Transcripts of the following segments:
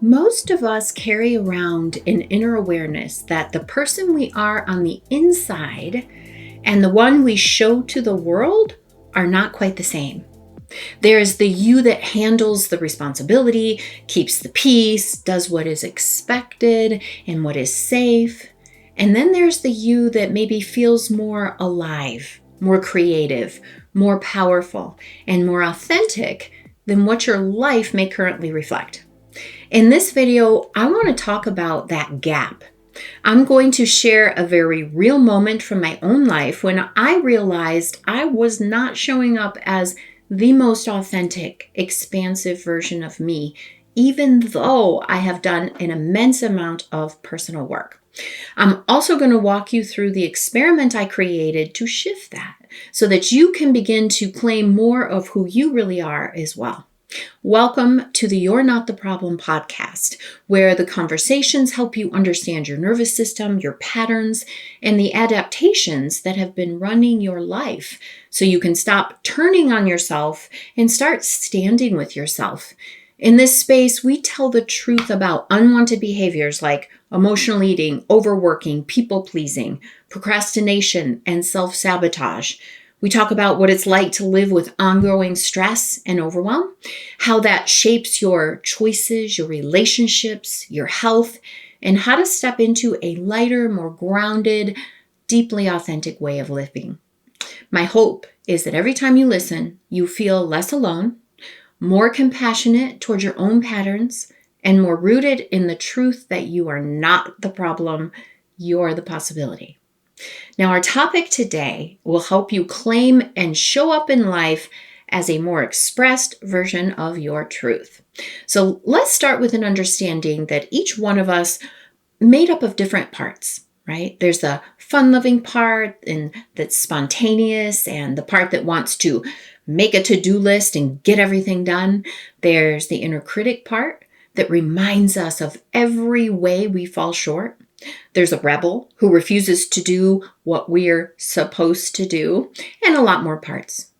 Most of us carry around an inner awareness that the person we are on the inside and the one we show to the world are not quite the same. There's the you that handles the responsibility, keeps the peace, does what is expected and what is safe. And then there's the you that maybe feels more alive, more creative, more powerful, and more authentic than what your life may currently reflect. In this video, I want to talk about that gap. I'm going to share a very real moment from my own life when I realized I was not showing up as the most authentic, expansive version of me, even though I have done an immense amount of personal work. I'm also going to walk you through the experiment I created to shift that so that you can begin to claim more of who you really are as well. Welcome to the You're Not the Problem podcast, where the conversations help you understand your nervous system, your patterns, and the adaptations that have been running your life so you can stop turning on yourself and start standing with yourself. In this space, we tell the truth about unwanted behaviors like emotional eating, overworking, people-pleasing, procrastination, and self-sabotage. We talk about what it's like to live with ongoing stress and overwhelm, how that shapes your choices, your relationships, your health, and how to step into a lighter, more grounded, deeply authentic way of living. My hope is that every time you listen, you feel less alone, more compassionate towards your own patterns, and more rooted in the truth that you are not the problem, you're the possibility. Now, our topic today will help you claim and show up in life as a more expressed version of your truth. So let's start with an understanding that each one of us made up of different parts, right? There's the fun-loving part and that's spontaneous and the part that wants to make a to-do list and get everything done. There's the inner critic part that reminds us of every way we fall short. There's a rebel who refuses to do what we're supposed to do, and a lot more parts.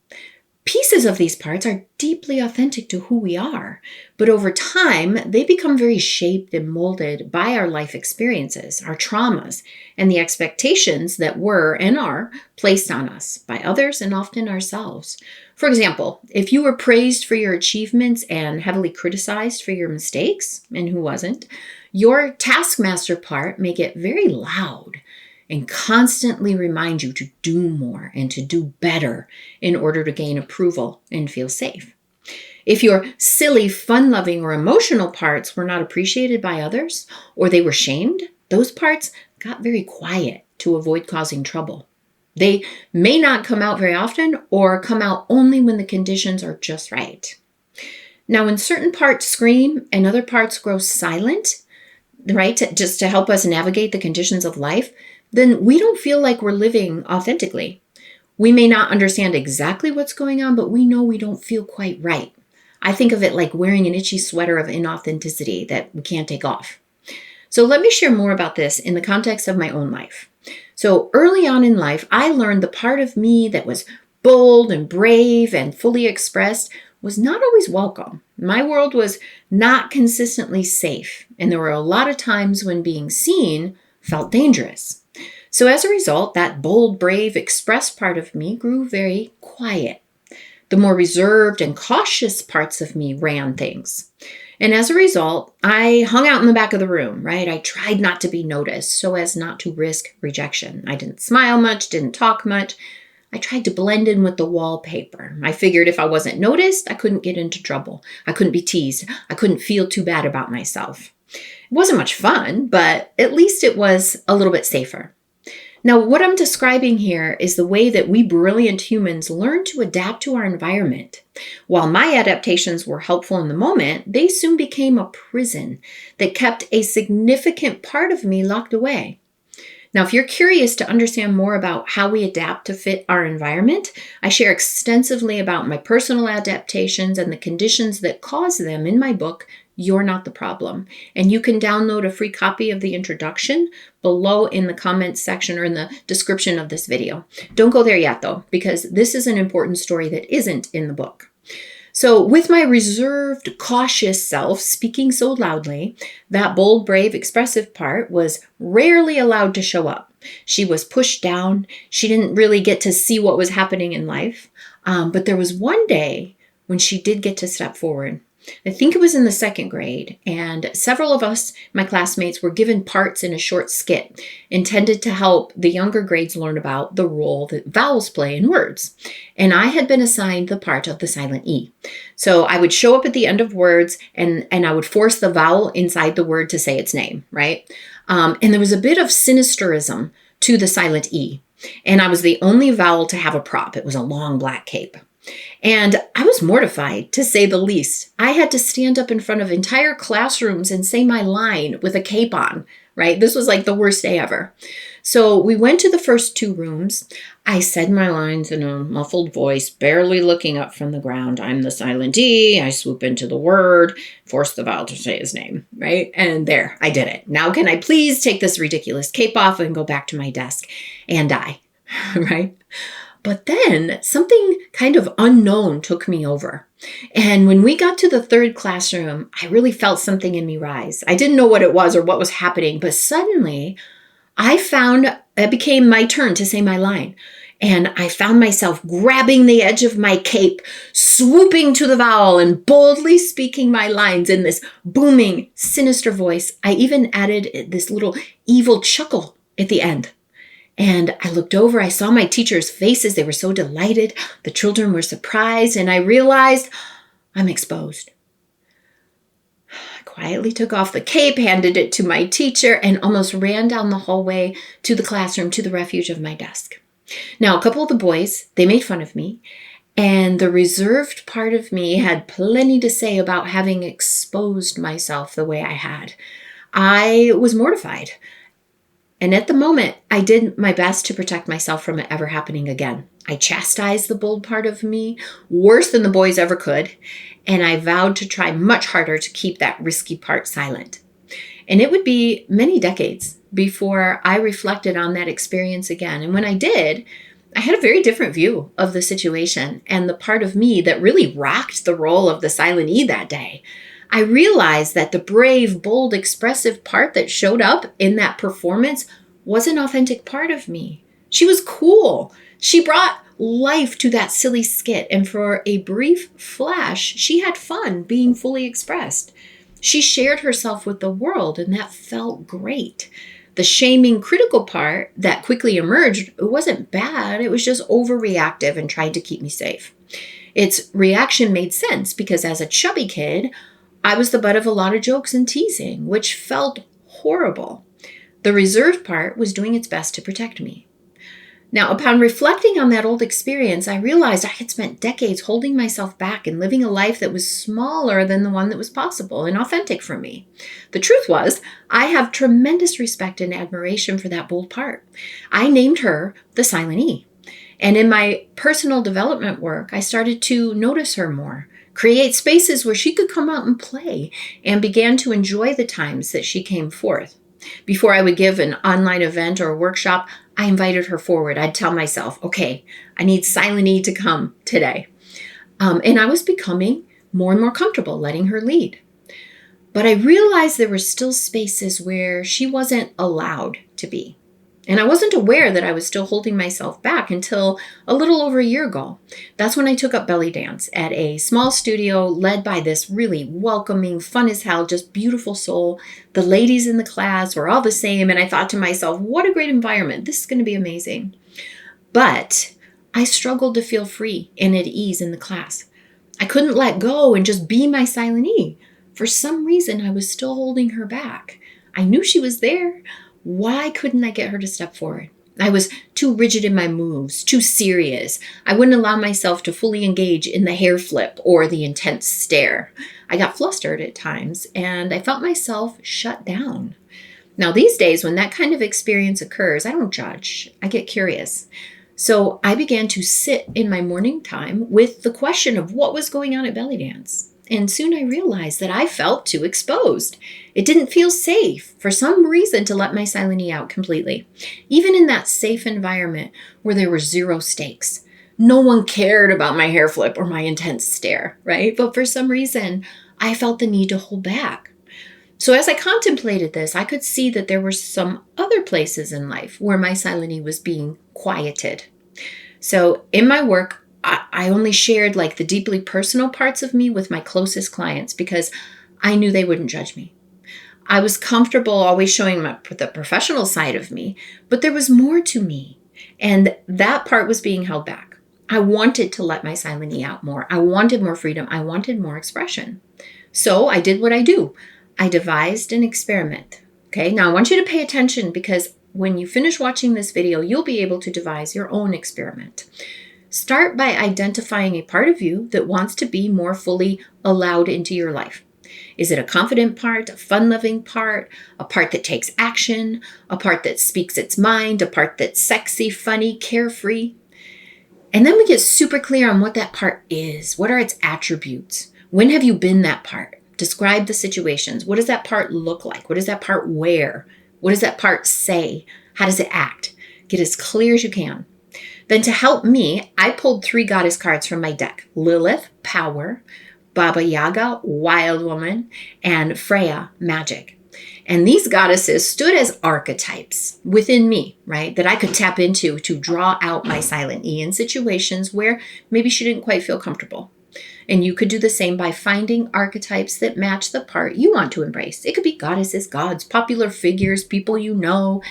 Pieces of these parts are deeply authentic to who we are, but over time, they become very shaped and molded by our life experiences, our traumas, and the expectations that were and are placed on us by others and often ourselves. For example, if you were praised for your achievements and heavily criticized for your mistakes, and who wasn't, your taskmaster part may get very loud and constantly remind you to do more and to do better in order to gain approval and feel safe. If your silly, fun-loving, or emotional parts were not appreciated by others, or they were shamed, those parts got very quiet to avoid causing trouble. They may not come out very often or come out only when the conditions are just right. Now, when certain parts scream and other parts grow silent, right, just to help us navigate the conditions of life, then we don't feel like we're living authentically. We may not understand exactly what's going on, but we know we don't feel quite right. I think of it like wearing an itchy sweater of inauthenticity that we can't take off. So let me share more about this in the context of my own life. So early on in life, I learned the part of me that was bold and brave and fully expressed was not always welcome. My world was not consistently safe, and there were a lot of times when being seen felt dangerous. So as a result, that bold, brave, expressed part of me grew very quiet. The more reserved and cautious parts of me ran things. And as a result, I hung out in the back of the room, right? I tried not to be noticed so as not to risk rejection. I didn't smile much, didn't talk much. I tried to blend in with the wallpaper. I figured if I wasn't noticed, I couldn't get into trouble. I couldn't be teased. I couldn't feel too bad about myself. It wasn't much fun, but at least it was a little bit safer. Now, what I'm describing here is the way that we brilliant humans learn to adapt to our environment. While my adaptations were helpful in the moment, they soon became a prison that kept a significant part of me locked away. Now, if you're curious to understand more about how we adapt to fit our environment, I share extensively about my personal adaptations and the conditions that cause them in my book, You're Not the Problem. And you can download a free copy of the introduction below in the comments section or in the description of this video. Don't go there yet, though, because this is an important story that isn't in the book. So, with my reserved, cautious self speaking so loudly, that bold, brave, expressive part was rarely allowed to show up. She was pushed down. She didn't really get to see what was happening in life. But there was one day when she did get to step forward. I think it was in the second grade, and several of us, my classmates, were given parts in a short skit intended to help the younger grades learn about the role that vowels play in words. And I had been assigned the part of the silent E. So I would show up at the end of words, and I would force the vowel inside the word to say its name, right? And there was a bit of sinisterism to the silent E. And I was the only vowel to have a prop. It was a long black cape. And I was mortified, to say the least. I had to stand up in front of entire classrooms and say my line with a cape on, right? This was like the worst day ever. So we went to the first two rooms. I said my lines in a muffled voice, barely looking up from the ground. I'm the silent E. I swoop into the word, force the vowel to say his name, right? And there, I did it. Now can I please take this ridiculous cape off and go back to my desk and die, right? But then something kind of unknown took me over. And when we got to the third classroom, I really felt something in me rise. I didn't know what it was or what was happening, but suddenly I found it became my turn to say my line. And I found myself grabbing the edge of my cape, swooping to the vowel and boldly speaking my lines in this booming, sinister voice. I even added this little evil chuckle at the end. And I looked over, I saw my teachers' faces. They were so delighted. The children were surprised, and I realized I'm exposed. I quietly took off the cape, handed it to my teacher, and almost ran down the hallway to the classroom, to the refuge of my desk. Now, a couple of the boys, they made fun of me, and the reserved part of me had plenty to say about having exposed myself the way I had. I was mortified. And at the moment, I did my best to protect myself from it ever happening again. I chastised the bold part of me worse than the boys ever could, and I vowed to try much harder to keep that risky part silent. And it would be many decades before I reflected on that experience again. And when I did, I had a very different view of the situation and the part of me that really rocked the role of the silent E that day. I realized that the brave, bold, expressive part that showed up in that performance was an authentic part of me. She was cool. She brought life to that silly skit, and for a brief flash, she had fun being fully expressed. She shared herself with the world, and that felt great. The shaming, critical part that quickly emerged, it wasn't bad. It was just overreactive and tried to keep me safe. Its reaction made sense because as a chubby kid, I was the butt of a lot of jokes and teasing, which felt horrible. The reserved part was doing its best to protect me. Now, upon reflecting on that old experience, I realized I had spent decades holding myself back and living a life that was smaller than the one that was possible and authentic for me. The truth was, I have tremendous respect and admiration for that bold part. I named her the Silent E. And in my personal development work, I started to notice her more, create spaces where she could come out and play, and began to enjoy the times that she came forth. Before I would give an online event or a workshop, I invited her forward. I'd tell myself, okay, I need Silent E to come today. And I was becoming more and more comfortable letting her lead. But I realized there were still spaces where she wasn't allowed to be. And I wasn't aware that I was still holding myself back until a little over a year ago. That's when I took up belly dance at a small studio led by this really welcoming, fun as hell, just beautiful soul. The ladies in the class were all the same, and I thought to myself, what a great environment. This is going to be amazing. But I struggled to feel free and at ease in the class. I couldn't let go and just be my Silent E. For some reason, I was still holding her back. I knew she was there. Why couldn't I get her to step forward? I was too rigid in my moves, too serious. I wouldn't allow myself to fully engage in the hair flip or the intense stare. I got flustered at times, and I felt myself shut down. Now, these days, when that kind of experience occurs, I don't judge. I get curious. So I began to sit in my morning time with the question of what was going on at belly dance. And soon I realized that I felt too exposed. It didn't feel safe for some reason to let my Silent E out completely, even in that safe environment where there were zero stakes. No one cared about my hair flip or my intense stare, right? But for some reason, I felt the need to hold back. So as I contemplated this, I could see that there were some other places in life where my silent E was being quieted. So in my work, I only shared like the deeply personal parts of me with my closest clients because I knew they wouldn't judge me. I was comfortable always showing the professional side of me, but there was more to me. And that part was being held back. I wanted to let my silent E out more. I wanted more freedom. I wanted more expression. So I did what I do. I devised an experiment. Okay, now I want you to pay attention because when you finish watching this video, you'll be able to devise your own experiment. Start by identifying a part of you that wants to be more fully allowed into your life. Is it a confident part, a fun-loving part, a part that takes action, a part that speaks its mind, a part that's sexy, funny, carefree? And then we get super clear on what that part is. What are its attributes? When have you been that part? Describe the situations. What does that part look like? What does that part wear? What does that part say? How does it act? Get as clear as you can. Then to help me, I pulled 3 goddess cards from my deck. Lilith, Power, Baba Yaga, Wild Woman, and Freya, Magic. And these goddesses stood as archetypes within me, right, that I could tap into to draw out my silent E in situations where maybe she didn't quite feel comfortable. And you could do the same by finding archetypes that match the part you want to embrace. It could be goddesses, gods, popular figures, people you know,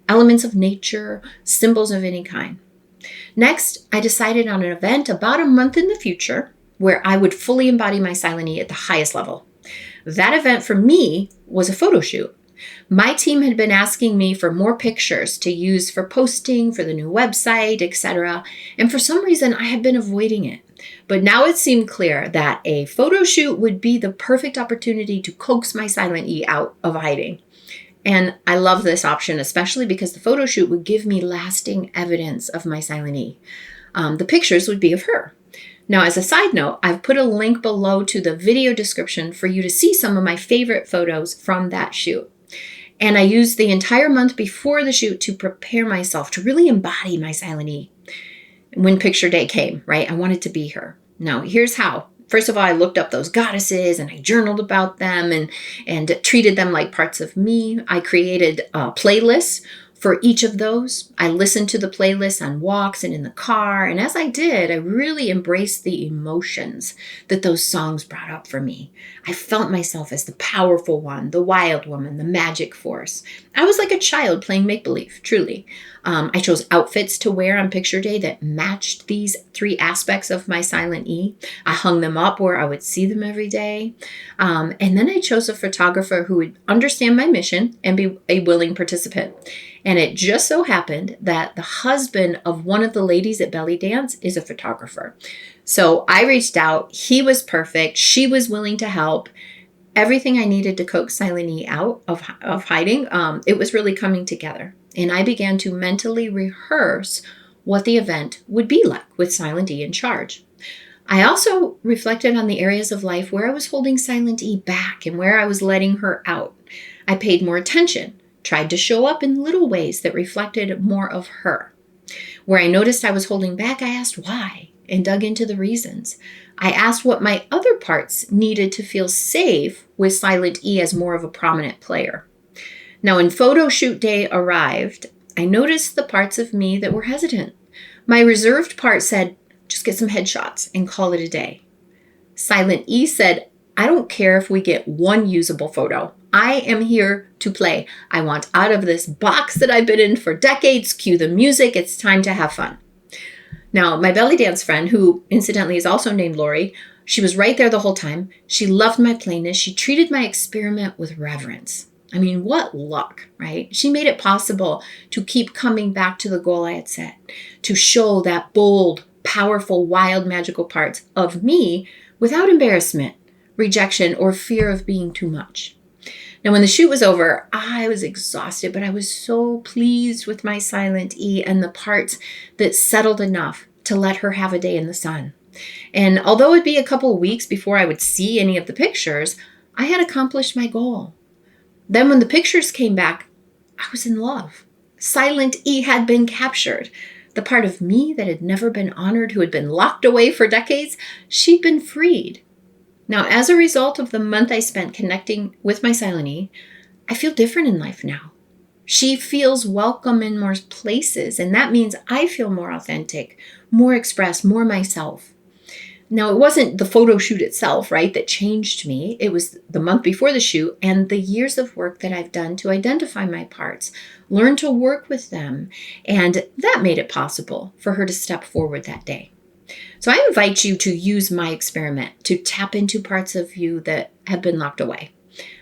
elements of nature, symbols of any kind. Next, I decided on an event about a month in the future where I would fully embody my silent E at the highest level. That event for me was a photo shoot. My team had been asking me for more pictures to use for posting, for the new website, etc. And for some reason, I had been avoiding it. But now it seemed clear that a photo shoot would be the perfect opportunity to coax my silent E out of hiding. And I love this option, especially because the photo shoot would give me lasting evidence of my silent E. The pictures would be of her. Now, as a side note, I've put a link below to the video description for you to see some of my favorite photos from that shoot. And I used the entire month before the shoot to prepare myself to really embody my silent E. When picture day came, right, I wanted to be her. Now, here's how. First of all, I looked up those goddesses and I journaled about them and treated them like parts of me. I created playlists for each of those. I listened to the playlist on walks and in the car. And as I did, I really embraced the emotions that those songs brought up for me. I felt myself as the powerful one, the wild woman, the magic force. I was like a child playing make-believe, truly. I chose outfits to wear on picture day that matched these 3 aspects of my silent E. I hung them up where I would see them every day. And then I chose a photographer who would understand my mission and be a willing participant. And it just so happened that the husband of one of the ladies at Belly Dance is a photographer. So I reached out. He was perfect. She was willing to help. Everything I needed to coax silent E out of hiding, it was really coming together. And I began to mentally rehearse what the event would be like with silent E in charge. I also reflected on the areas of life where I was holding silent E back and where I was letting her out. I paid more attention, tried to show up in little ways that reflected more of her. Where I noticed I was holding back, I asked why and dug into the reasons. I asked what my other parts needed to feel safe with silent E as more of a prominent player. Now, when photo shoot day arrived, I noticed the parts of me that were hesitant. My reserved part said, just get some headshots and call it a day. Silent E said, I don't care if we get one usable photo. I am here to play. I want out of this box that I've been in for decades. Cue the music. It's time to have fun. Now, my belly dance friend, who incidentally is also named Lori, she was right there the whole time. She loved my plainness. She treated my experiment with reverence. I mean, what luck, right? She made it possible to keep coming back to the goal I had set, to show that bold, powerful, wild, magical parts of me without embarrassment, rejection, or fear of being too much. Now, when the shoot was over, I was exhausted, but I was so pleased with my silent E and the parts that settled enough to let her have a day in the sun. And although it'd be a couple of weeks before I would see any of the pictures, I had accomplished my goal. Then when the pictures came back, I was in love. Silent E had been captured. The part of me that had never been honored, who had been locked away for decades, she'd been freed. Now, as a result of the month I spent connecting with my Silenie, I feel different in life now. She feels welcome in more places, and that means I feel more authentic, more expressed, more myself. Now, it wasn't the photo shoot itself, right, that changed me. It was the month before the shoot and the years of work that I've done to identify my parts, learn to work with them, and that made it possible for her to step forward that day. So I invite you to use my experiment to tap into parts of you that have been locked away.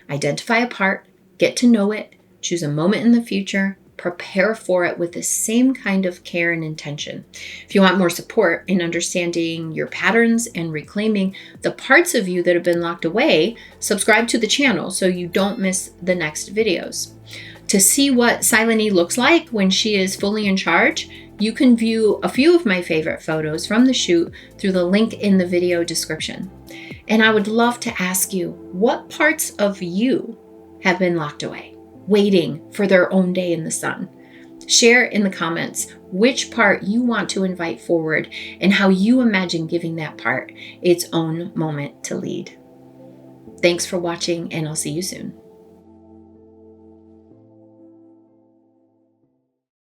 Identify a part, get to know it, choose a moment in the future, prepare for it with the same kind of care and intention. If you want more support in understanding your patterns and reclaiming the parts of you that have been locked away, subscribe to the channel so you don't miss the next videos. To see what Silenie looks like when she is fully in charge, you can view a few of my favorite photos from the shoot through the link in the video description. And I would love to ask you, what parts of you have been locked away, waiting for their own day in the sun? Share in the comments which part you want to invite forward and how you imagine giving that part its own moment to lead. Thanks for watching, and I'll see you soon.